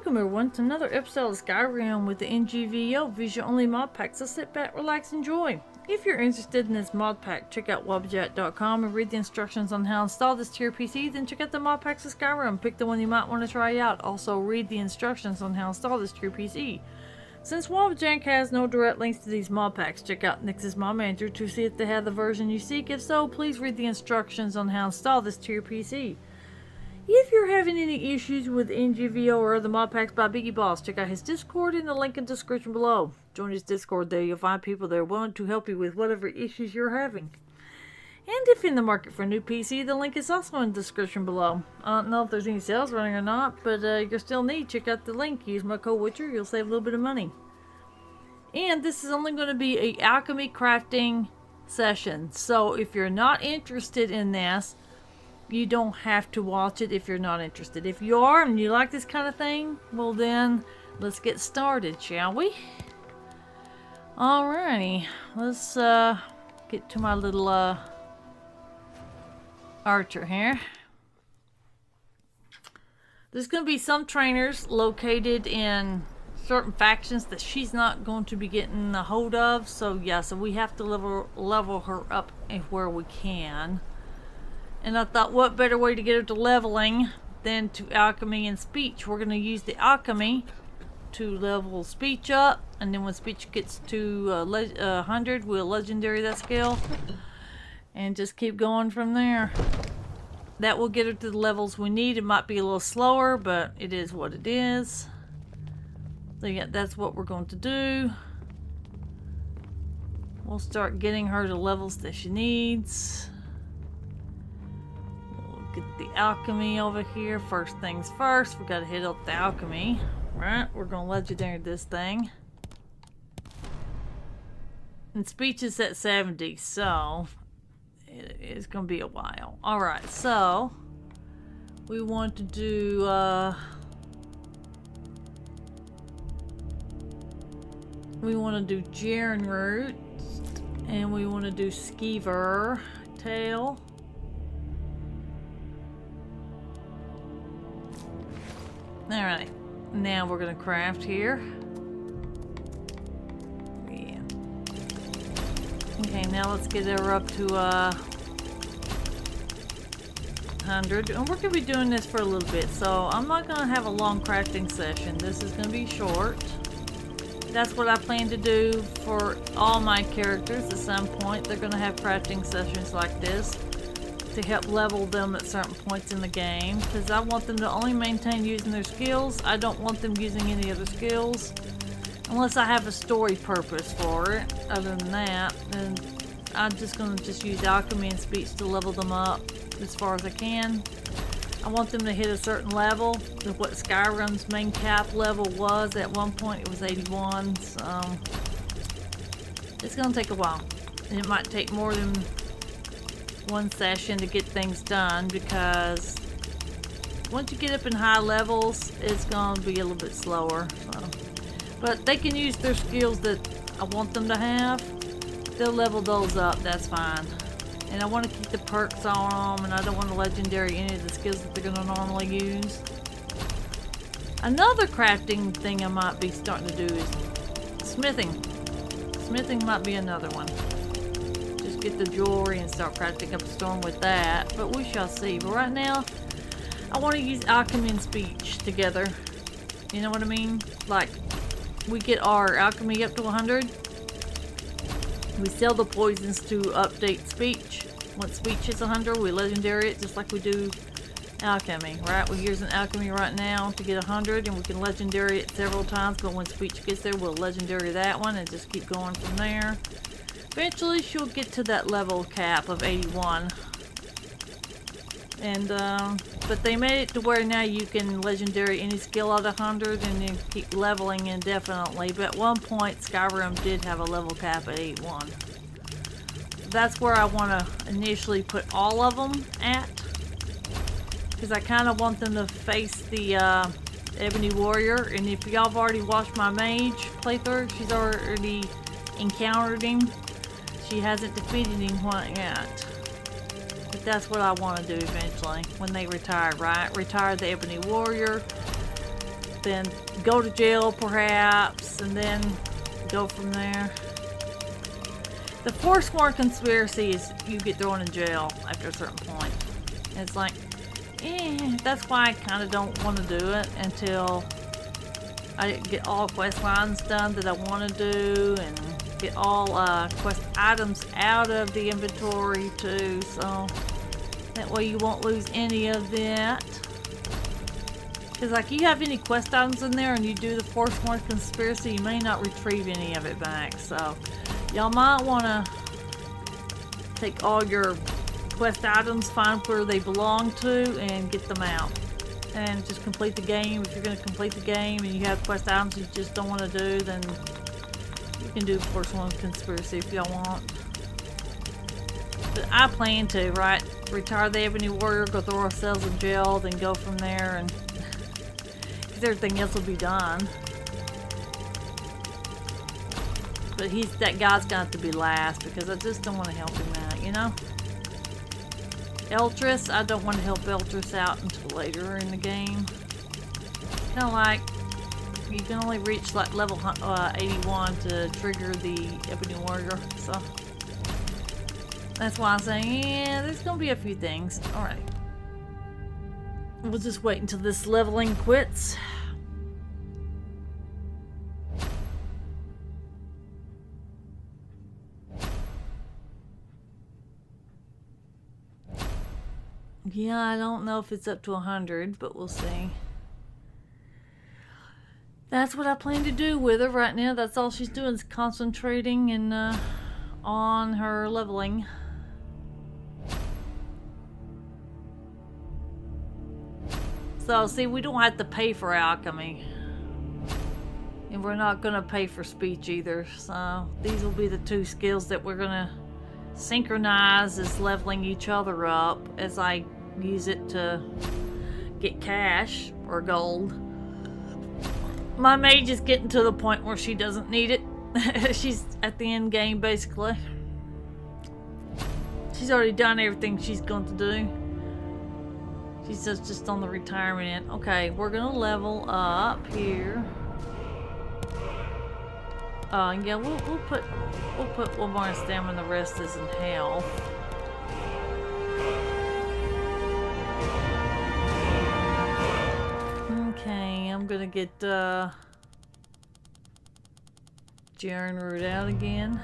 Welcome everyone to another episode of Skyrim with the NGVO Vision Only Mod Pack, so sit back, relax, enjoy. If you're interested in this mod pack, check out Wabbajack.com and read the instructions on how to install this to your PC, then check out the mod packs of Skyrim, pick the one you might want to try out. Also read the instructions on how to install this to your PC. Since Wabbajack has no direct links to these mod packs, check out Nexus Mod Manager to see if they have the version you seek. If so, please read the instructions on how to install this to your PC. If you're having any issues with NGVO or other mod packs by Biggie Boss, check out his Discord in the link in the description below. Join his Discord there. You'll find people there willing to help you with whatever issues you're having. And if in the market for a new PC, the link is also in the description below. I don't know if there's any sales running or not, but you're still need. Check out the link. Use my code Witcher. You'll save a little bit of money. And this is only going to be a Alchemy crafting session. So if you're not interested in this, you don't have to watch it if you're not interested. If you are and you like this kind of thing, well then, let's get started, shall we? Alrighty, let's get to my little archer here. There's going to be some trainers located in certain factions that she's not going to be getting a hold of. So yeah, so we have to level her up where we can. And I thought, what better way to get her to leveling than to alchemy and speech. We're going to use the alchemy to level speech up. And then when speech gets to 100, we'll legendary that skill. And just keep going from there. That will get her to the levels we need. It might be a little slower, but it is what it is. So yeah, that's what we're going to do. We'll start getting her to levels that she needs. Get the alchemy over here. First things first, we gotta hit up the alchemy. Right, we're gonna legendary this thing. And speech is at 70, so it is gonna be a while. Alright, so we want to do Jaren root, and we want to do skeever tail. Alright, now we're gonna craft here. Yeah. Okay, now let's get her up to 100. And we're gonna be doing this for a little bit, so I'm not gonna have a long crafting session. This is gonna be short. That's what I plan to do for all my characters at some point. They're gonna have crafting sessions like this to help level them at certain points in the game, because I want them to only maintain using their skills. I don't want them using any other skills unless I have a story purpose for it. Other than that, then I'm just gonna use alchemy and speech to level them up as far as I can. I want them to hit a certain level of what Skyrim's main cap level was. At one point it was 81, so it's gonna take a while, and it might take more than one session to get things done, because once you get up in high levels, it's gonna be a little bit slower. So. But they can use their skills that I want them to have. They'll level those up, that's fine. And I want to keep the perks on them, and I don't want to legendary any of the skills that they're gonna normally use. Another crafting thing I might be starting to do is smithing. Smithing might be another one. Get the jewelry and start crafting up a storm with that, but we shall see. But right now I want to use alchemy and speech together, you know what I mean? Like, we get our alchemy up to 100, we sell the poisons to update speech. Once speech is 100, we legendary it just like we do alchemy, right? We're using alchemy right now to get 100, and we can legendary it several times, but when speech gets there, we'll legendary that one and just keep going from there. Eventually she'll get to that level cap of 81. And but they made it to where now you can legendary any skill at 100 and then keep leveling indefinitely. But at one point Skyrim did have a level cap at 81. That's where I want to initially put all of them at, because I kind of want them to face the Ebony Warrior. And if y'all have already watched my mage playthrough, she's already encountered him. She hasn't defeated him yet. But that's what I want to do eventually when they retire, right? Retire the Ebony Warrior. then go to jail perhaps, and then go from there. The Forsworn conspiracy is you get thrown in jail after a certain point. And it's like, that's why I kind of don't want to do it until I get all quest lines done that I want to do, and get all quest items out of the inventory too, so that way you won't lose any of that. Because like you have any quest items in there and you do the Forsworn conspiracy, you may not retrieve any of it back, so y'all might want to take all your quest items, find where they belong to, and get them out. And just complete the game. If you're going to complete the game and you have quest items you just don't want to do, then you can do Forsworn conspiracy if y'all want. But I plan to, right? Retire the Ebony Warrior, go throw ourselves in jail, then go from there, and because everything else will be done. But that guy's gonna have to be last because I just don't want to help him out, you know? Eltress, I don't want to help Eltress out until later in the game. Kind of like you can only reach like level 81 to trigger the Ebony Warrior, so that's why I'm saying, yeah, there's gonna be a few things. Alright. We'll just wait until this leveling quits. Yeah, I don't know if it's up to 100, but we'll see. That's what I plan to do with her right now. That's all she's doing is concentrating and on her leveling. So, see, we don't have to pay for Alchemy. And we're not going to pay for speech either. So, these will be the two skills that we're going to synchronize as leveling each other up as I use it to get cash or gold. My mage is getting to the point where she doesn't need it. She's at the end game basically. She's already done everything she's going to do. She's just on the retirement end. Okay, we're gonna level up here. Yeah, we'll put one more in stamina, the rest is in health. Okay, I'm gonna get Jaren Root out again.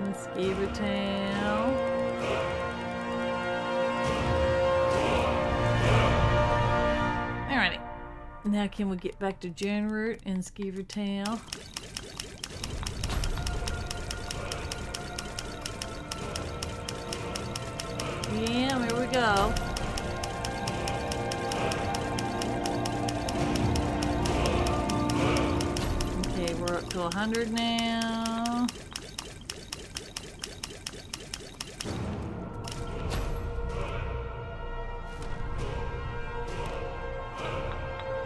Let's give her tail. Alrighty. Now can we get back to Jaren Root and Skeever Tail? Yeah, here we go. Okay, we're up to 100 now.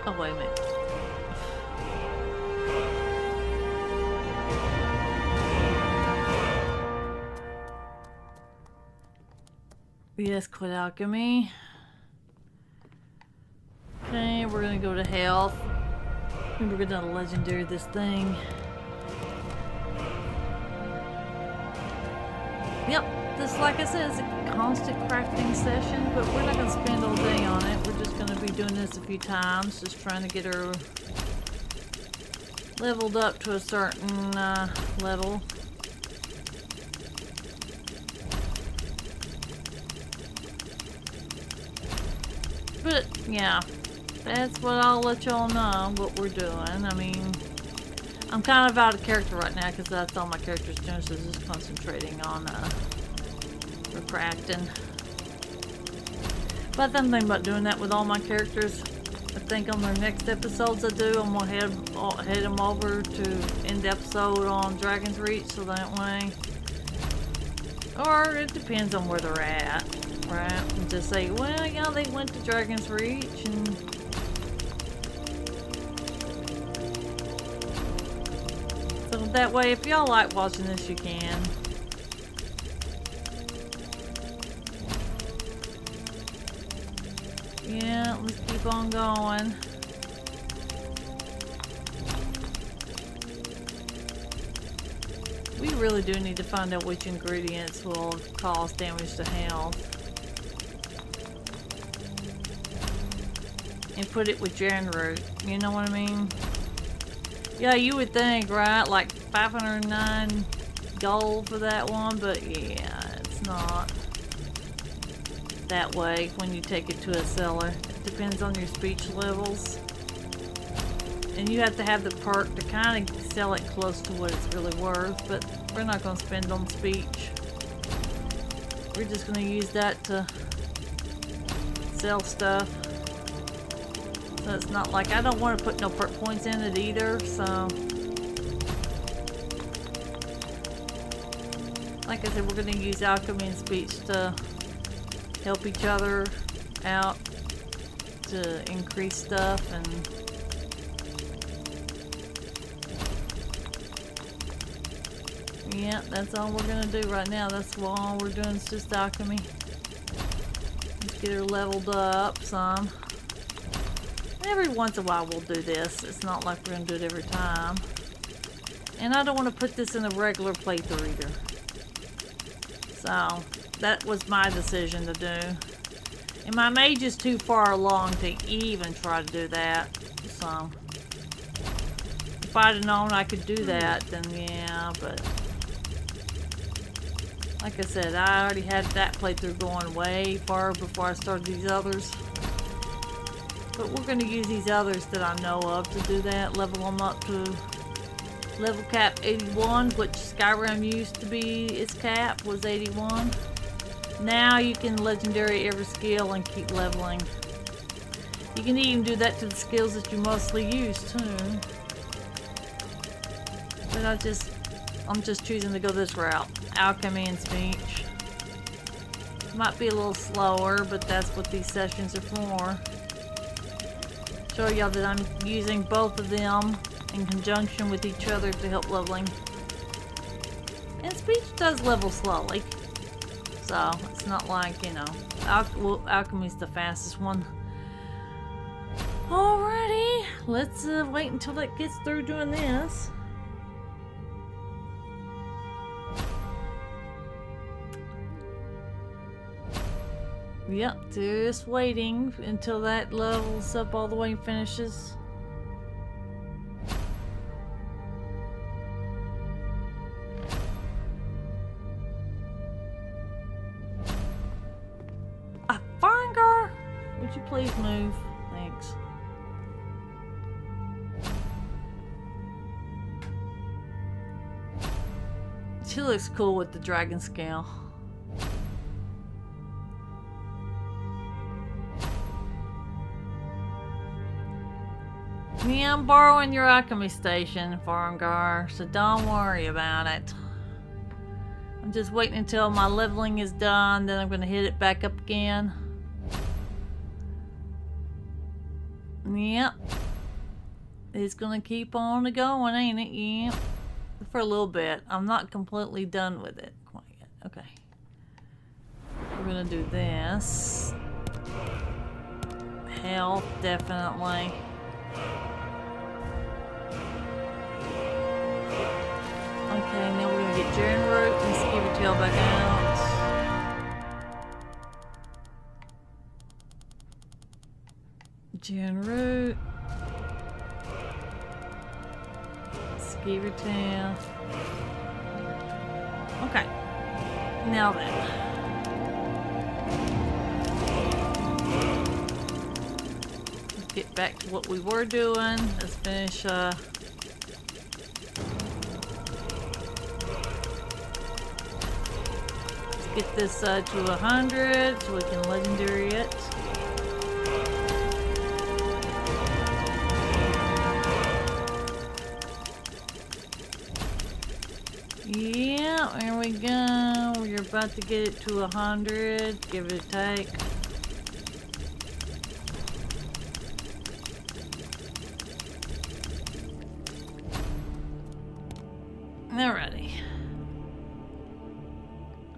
Oh, wait a minute. Yes, quit Alchemy. Okay, we're gonna go to health. And we're gonna legendary this thing. Yep, this, like I said, is a constant crafting session, but we're not gonna spend all day on it. We're just gonna be doing this a few times, just trying to get her leveled up to a certain level. But yeah, that's what I'll let y'all know what we're doing. I mean, I'm kind of out of character right now because that's all my character's doing, so just concentrating on the crafting. But I'm thinking about doing that with all my characters. I think on their next episodes I do, I'm gonna head them over to end the episode on Dragon's Reach, so that way, or it depends on where they're at. Right, and just say, well, yeah, they went to Dragon's Reach, and so that way, if y'all like watching this, you can. keep on going. We really do need to find out which ingredients will cause damage to health. And put it with Genroot. You know what I mean? Yeah, you would think, right? Like 509 gold for that one, but yeah, it's not that way when you take it to a seller. It depends on your speech levels. And you have to have the perk to kind of sell it close to what it's really worth, but we're not going to spend on speech. We're just going to use that to sell stuff. So it's not like I don't want to put no perk points in it either, so. Like I said, we're going to use Alchemy and speech to help each other out to increase stuff and yeah, that's all we're gonna do right now. That's all we're doing is just Alchemy. Let's get her leveled up some. Every once in a while we'll do this. It's not like we're gonna do it every time. And I don't want to put this in a regular playthrough either. So, that was my decision to do. And my mage is too far along to even try to do that. So, if I'd have known I could do that, then yeah, but like I said, I already had that playthrough going way far before I started these others. But we're going to use these others that I know of to do that. Level them up to level cap 81, which Skyrim used to be its cap, was 81. Now you can legendary every skill and keep leveling. You can even do that to the skills that you mostly use too. But I'm just choosing to go this route. Alchemy and speech. Might be a little slower, but that's what these sessions are for. Show y'all that I'm using both of them in conjunction with each other to help leveling. And speech does level slowly. So, it's not like, you know, Alchemy's the fastest one. Alrighty, let's wait until it gets through doing this. Yep, just waiting until that levels up all the way and finishes. Finger! Would you please move? Thanks. She looks cool with the dragon scale. Yeah, I'm borrowing your alchemy station, Farangar, so don't worry about it. I'm just waiting until my leveling is done, then I'm going to hit it back up again. Yep. It's going to keep on going, ain't it? Yep. For a little bit. I'm not completely done with it quite yet. Okay. We're going to do this. Health, definitely. Okay, now we're gonna get Genroot and Skeever Tail back out. Genroot. Skeever Tail. Okay. Now then. Let's get back to what we were doing. Let's finish get this to 100 so we can legendary it. Yeah, there we go. We're about to get it to 100. Give it a take.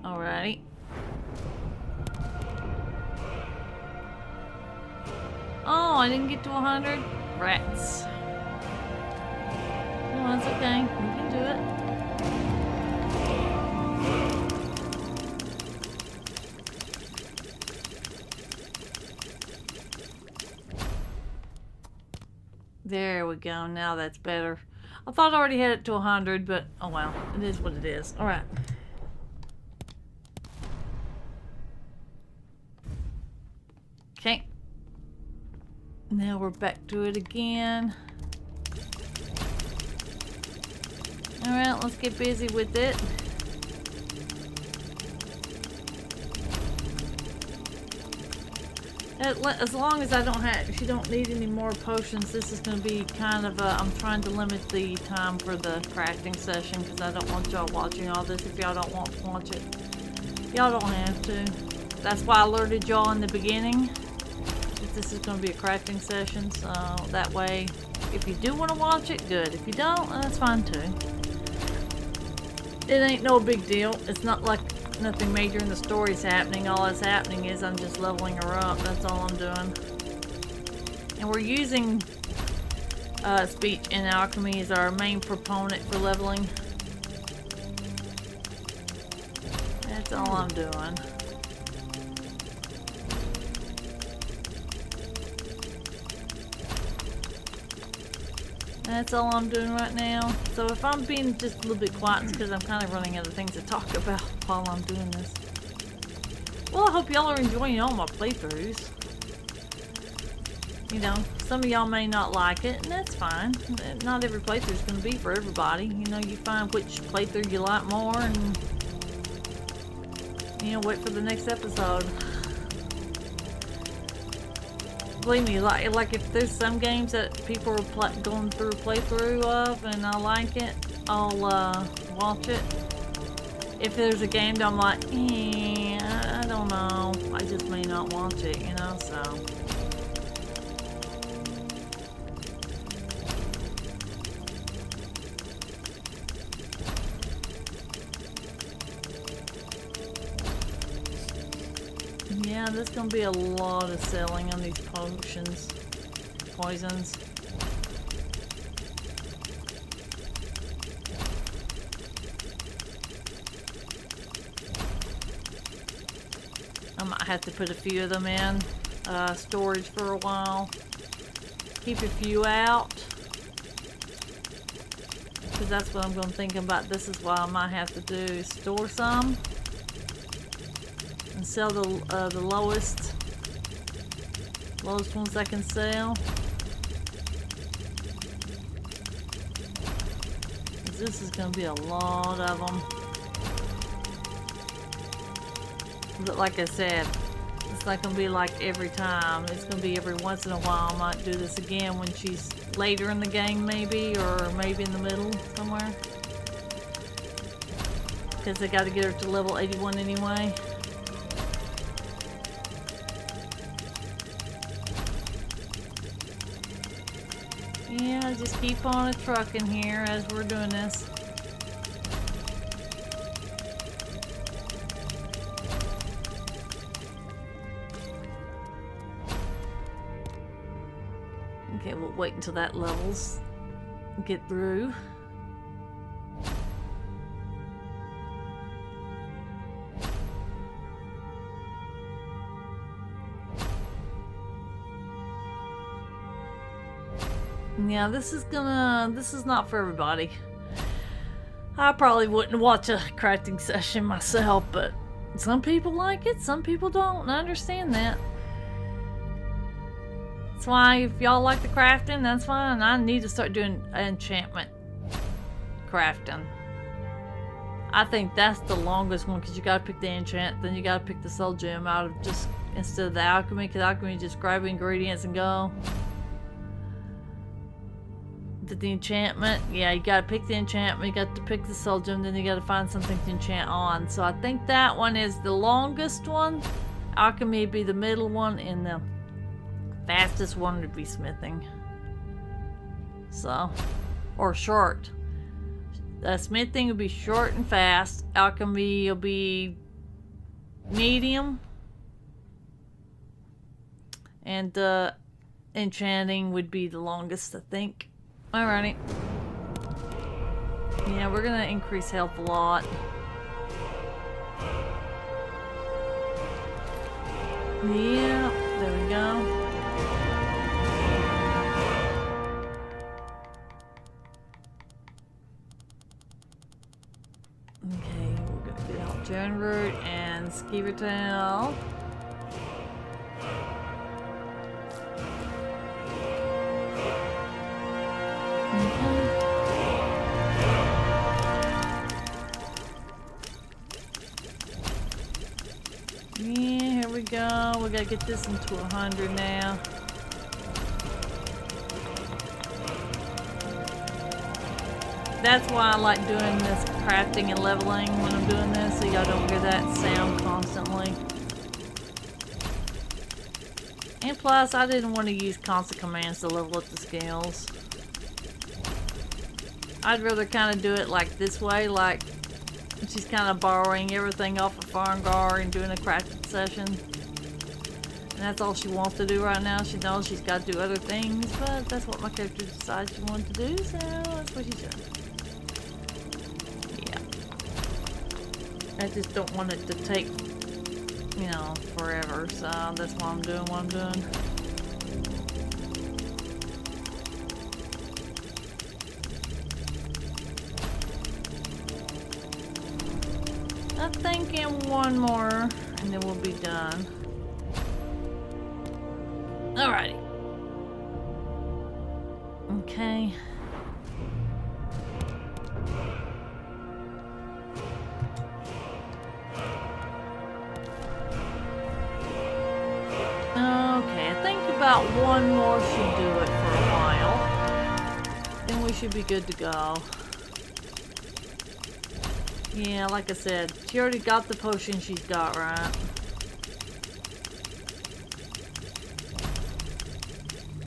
Alrighty. I didn't get to 100. Rats. No, that's okay. We can do it. There we go. Now that's better. I thought I already had it to 100, but oh well. It is what it is. Alright. Okay. Now we're back to it again. Alright, let's get busy with it. As long as I don't have, if you don't need any more potions, this is going to be kind of a, I'm trying to limit the time for the crafting session because I don't want y'all watching all this if y'all don't want to watch it. Y'all don't have to. That's why I alerted y'all in the beginning that this is going to be a crafting session, so that way, if you do want to watch it, good. If you don't, that's fine too. It ain't no big deal. It's not like nothing major in the story's happening. All that's happening is I'm just leveling her up. That's all I'm doing. And we're using speech in Alchemy as our main proponent for leveling. That's all I'm doing. That's all I'm doing right now. So if I'm being just a little bit quiet, it's because I'm kind of running out of things to talk about while I'm doing this. Well, I hope y'all are enjoying all my playthroughs. You know, some of y'all may not like it, and that's fine. Not every playthrough is going to be for everybody. You know, you find which playthrough you like more, and you know, wait for the next episode. Believe me, like if there's some games that people are going through a playthrough of and I like it, I'll watch it. If there's a game that I'm like, I don't know, I just may not watch it, you know, so. Yeah, there's gonna be a lot of selling on these potions, poisons. I might have to put a few of them in storage for a while. Keep a few out, because that's what I'm gonna think about. This is what I might have to do, is store some and sell the lowest ones I can sell. This is going to be a lot of them. But like I said, it's not going to be like every time. It's going to be every once in a while. I might do this again when she's later in the game maybe, or maybe in the middle somewhere. Because I got to get her to level 81 anyway. Yeah, just keep on a trucking here as we're doing this. Okay, we'll wait until that levels. Get through. Yeah, this is not for everybody. I probably wouldn't watch a crafting session myself, but some people like it, some people don't, and I understand that. That's why if y'all like the crafting, that's fine. I need to start doing enchantment crafting. I think that's the longest one, because you gotta pick the enchant, then you gotta pick the soul gem out of just, instead of the alchemy, because alchemy just grab ingredients and go. The enchantment, yeah, you gotta pick the enchantment, you got to pick the soul gem, then you gotta find something to enchant on. So I think that one is the longest one. Alchemy would be the middle one, and the fastest one would be smithing. So, or short. Smithing will be short and fast. Alchemy will be medium. And enchanting would be the longest, I think. Alrighty. Yeah, we're gonna increase health a lot. Yeah, there we go. Okay, we're gonna get out Joan Root and Skeever Tail. Yeah, here we go. We gotta get this into 100 now. That's why I like doing this crafting and leveling when I'm doing this, so y'all don't hear that sound constantly. And plus, I didn't want to use constant commands to level up the scales. I'd rather kind of do it like this way, like she's kind of borrowing everything off of Farngar and doing a crafting session. And that's all she wants to do right now. She knows she's got to do other things, but that's what my character decides she wants to do, so that's what she's doing. Yeah. I just don't want it to take, you know, forever, so that's why I'm doing what I'm doing. I think in one more, and then we'll be done. Alrighty. Okay. Okay, I think about one more should do it for a while. Then we should be good to go. Yeah, like I said, she already got the potion she's got, right?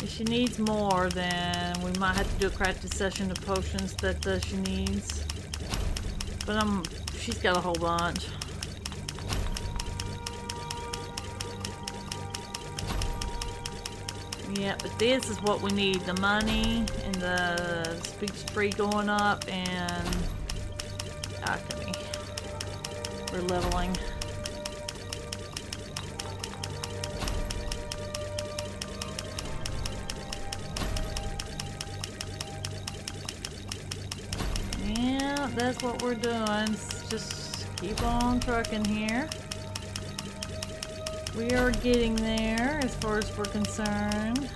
If she needs more, then we might have to do a crafting session of potions that she needs. But she's got a whole bunch. Yeah, but this is what we need. The money and the speed spree going up and Alchemy. We're leveling. Yeah, that's what we're doing. Just keep on trucking here. We are getting there as far as we're concerned.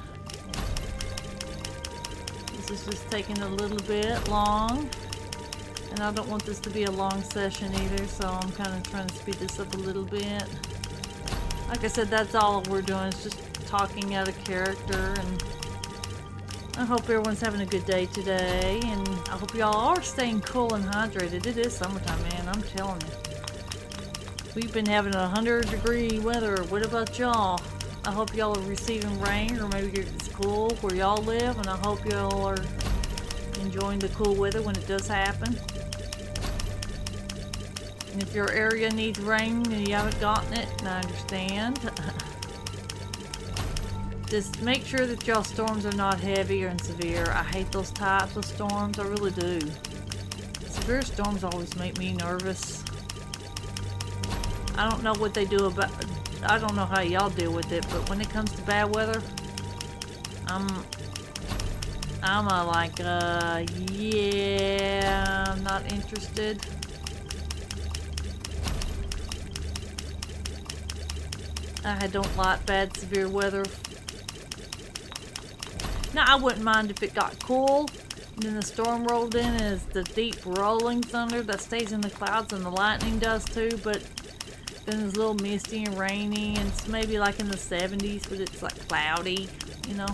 This is just taking a little bit long. And I don't want this to be a long session either, so I'm kind of trying to speed this up a little bit. Like I said, that's all we're doing, is just talking out of character, and I hope everyone's having a good day today, and I hope y'all are staying cool and hydrated. It is summertime, man, I'm telling you. We've been having 100-degree weather. What about y'all? I hope y'all are receiving rain, or maybe it's cool where y'all live, and I hope y'all are enjoying the cool weather when it does happen. And if your area needs rain and you haven't gotten it, and I understand. Just make sure that y'all storms are not heavy or severe. I hate those types of storms, I really do. Severe storms always make me nervous. I don't know what they do about, I don't know how y'all deal with it, but when it comes to bad weather, I'm like, yeah, I'm not interested. I don't like bad, severe weather. Now, I wouldn't mind if it got cool, and then the storm rolled in, and it's the deep rolling thunder that stays in the clouds, and the lightning does too, but then it's a little misty and rainy, and it's maybe like in the 70s, but it's like cloudy, you know.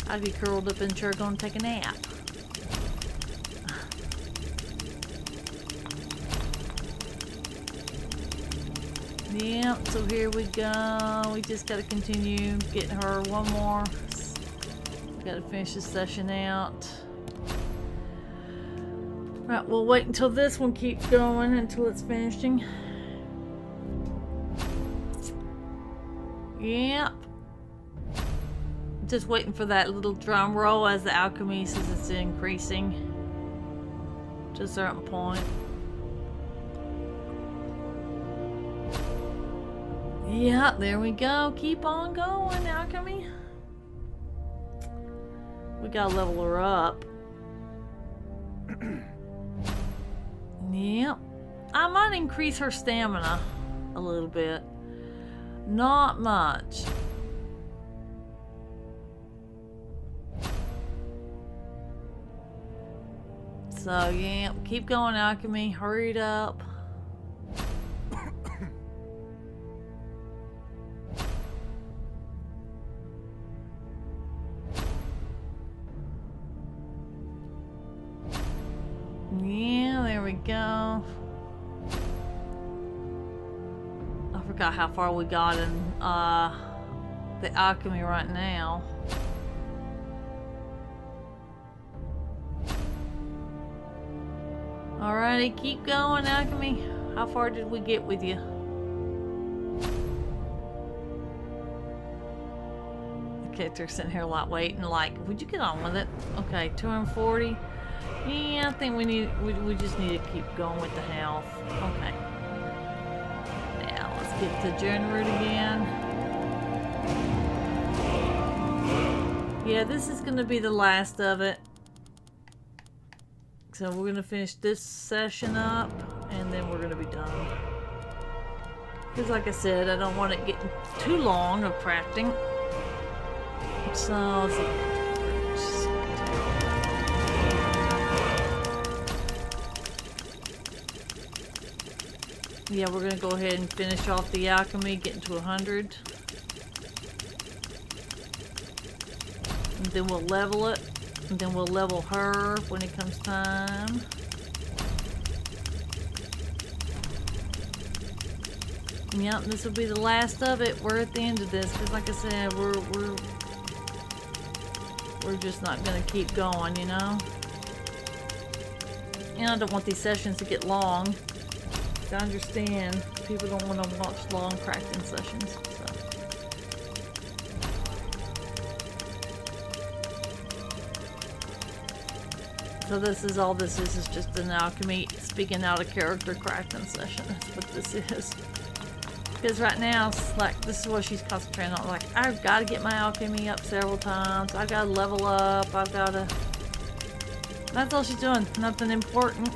I'd be curled up in a chair going to take a nap. Yeah, so here we go. We just got to continue getting her one more. Got to finish this session out. Right, we'll wait until this one keeps going until it's finishing. Yep. Just waiting for that little drum roll as the alchemy says it's increasing to a certain point. Yeah, there we go. Keep on going, alchemy. We gotta level her up. Yep. I might increase her stamina a little bit. Not much. So yeah, keep going, alchemy. Hurry it up. Yeah, there we go. I forgot how far we got in the alchemy right now. Alrighty, keep going, alchemy. How far did we get with you? The character's sitting here a lot waiting, like, would you get on with it? Okay, 240. Yeah, I think we just need to keep going with the health. Okay. Now let's get to Gen-Root again. Yeah, this is gonna be the last of it. So we're gonna finish this session up and then we're gonna be done. Because like I said, I don't want it getting too long of crafting. So let's see. Yeah, we're gonna go ahead and finish off the alchemy, getting to 100. And then we'll level it. And then we'll level her when it comes time. Yep, this will be the last of it. We're at the end of this, because like I said, we're just not gonna keep going, you know? And I don't want these sessions to get long. I understand people don't want to watch long crafting sessions. So this is all this is just an alchemy speaking out of character crafting session. That's what this is. Because right now it's like this is what she's concentrating on. Like, I've got to get my alchemy up several times. I've got to level up. I've got to. That's all she's doing. Nothing important.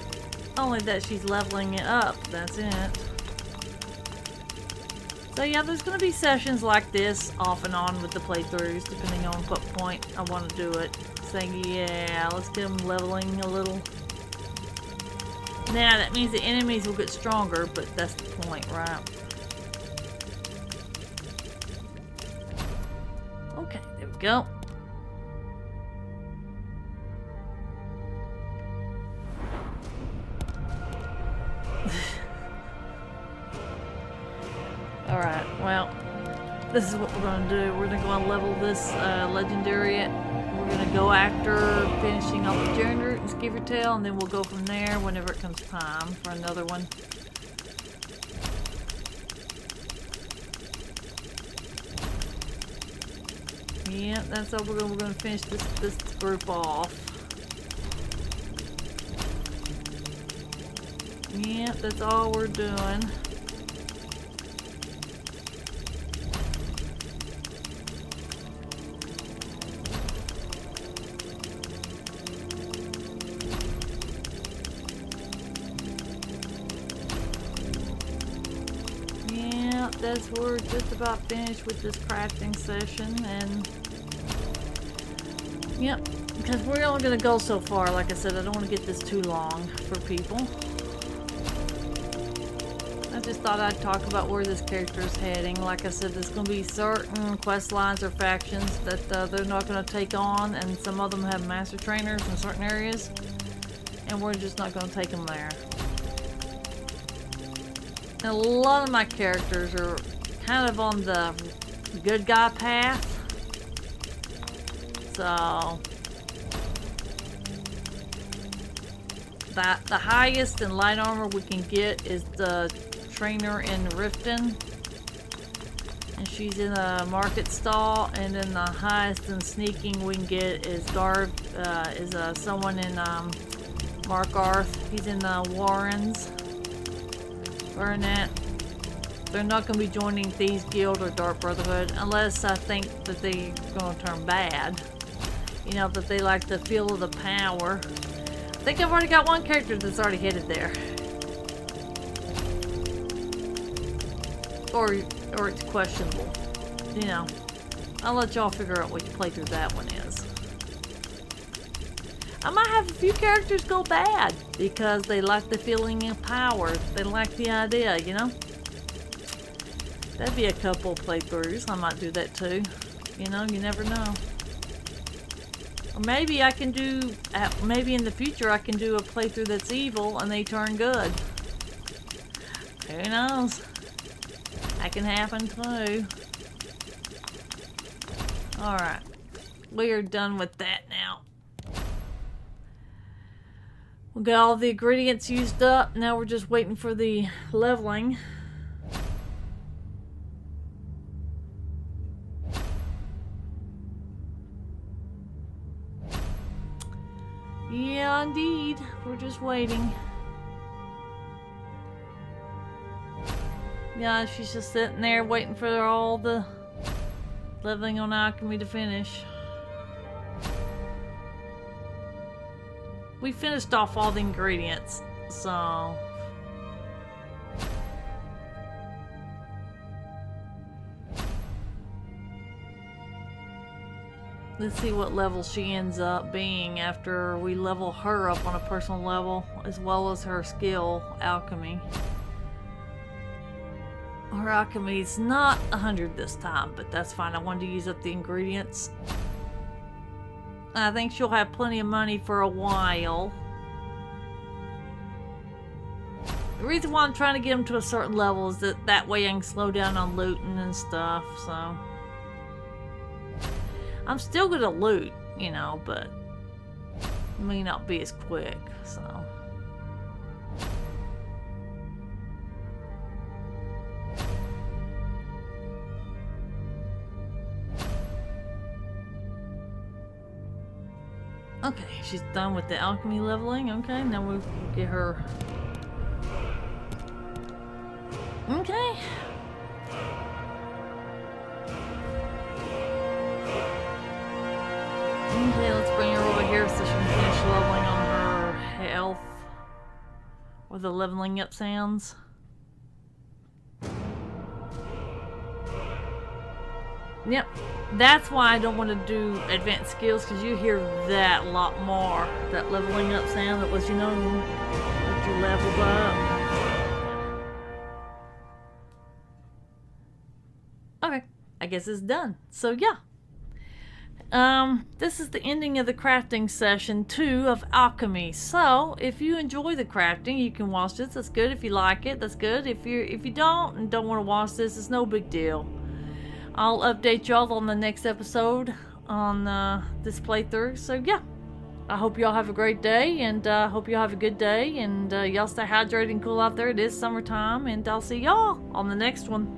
Only that she's leveling it up. That's it. So yeah, there's going to be sessions like this off and on with the playthroughs, depending on what point I want to do it. Saying, yeah, let's get them leveling a little. Now, that means the enemies will get stronger, but that's the point, right? Okay, there we go. Alright, well, this is what we're going to do. We're going to go and level this legendary. We're going to go after finishing off the Gen-Root and Skiver Tail, and then we'll go from there whenever it comes time for another one. Yeah, that's all we're going to finish this group off. Yeah, that's all we're doing. That's we're just about finished with this crafting session, and yep, because we're only going to go so far. Like I said, I don't want to get this too long for people. I just thought I'd talk about where this character is heading. Like I said, there's going to be certain quest lines or factions that they're not going to take on, and some of them have master trainers in certain areas, and we're just not going to take them there. And a lot of my characters are kind of on the good guy path. So the highest in light armor we can get is the trainer in Riften. And she's in a market stall, and then the highest in sneaking we can get is someone in Mark Arth. He's in Warrens. Burnett. They're not going to be joining Thieves Guild or Dark Brotherhood unless I think that they're going to turn bad. You know, that they like the feel of the power. I think I've already got one character that's already headed there. Or it's questionable. You know, I'll let y'all figure out which playthrough that one is. I might have a few characters go bad because they like the feeling of power. They like the idea, you know? That'd be a couple playthroughs. I might do that too. You know, you never know. Or maybe I can do, maybe in the future I can do a playthrough that's evil and they turn good. Who knows? That can happen too. Alright. We are done with that now. We got all the ingredients used up. Now we're just waiting for the leveling. Yeah, indeed. We're just waiting. Yeah, she's just sitting there waiting for all the leveling on Alchemy to finish. We finished off all the ingredients, so... Let's see what level she ends up being after we level her up on a personal level, as well as her skill, Alchemy. Her Alchemy's not 100 this time, but that's fine. I wanted to use up the ingredients. I think she'll have plenty of money for a while. The reason why I'm trying to get them to a certain level is that way I can slow down on looting and stuff, so... I'm still gonna loot, you know, but it may not be as quick, so. Okay, she's done with the alchemy leveling. Okay, now we'll get her. Okay. Okay, let's bring her over here so she can finish leveling on her health. Or the leveling up sounds. Yep. That's why I don't want to do advanced skills, because you hear that a lot more. That leveling up sound that was, you know, that you leveled up. Okay. I guess it's done. So, yeah. This is the ending of the crafting session 2 of Alchemy. So, if you enjoy the crafting, you can watch this. That's good. If you like it, that's good. If you don't and don't want to watch this, it's no big deal. I'll update y'all on the next episode on this playthrough. So, yeah. I hope y'all have a great day, and hope y'all have a good day, and y'all stay hydrated and cool out there. It is summertime, and I'll see y'all on the next one.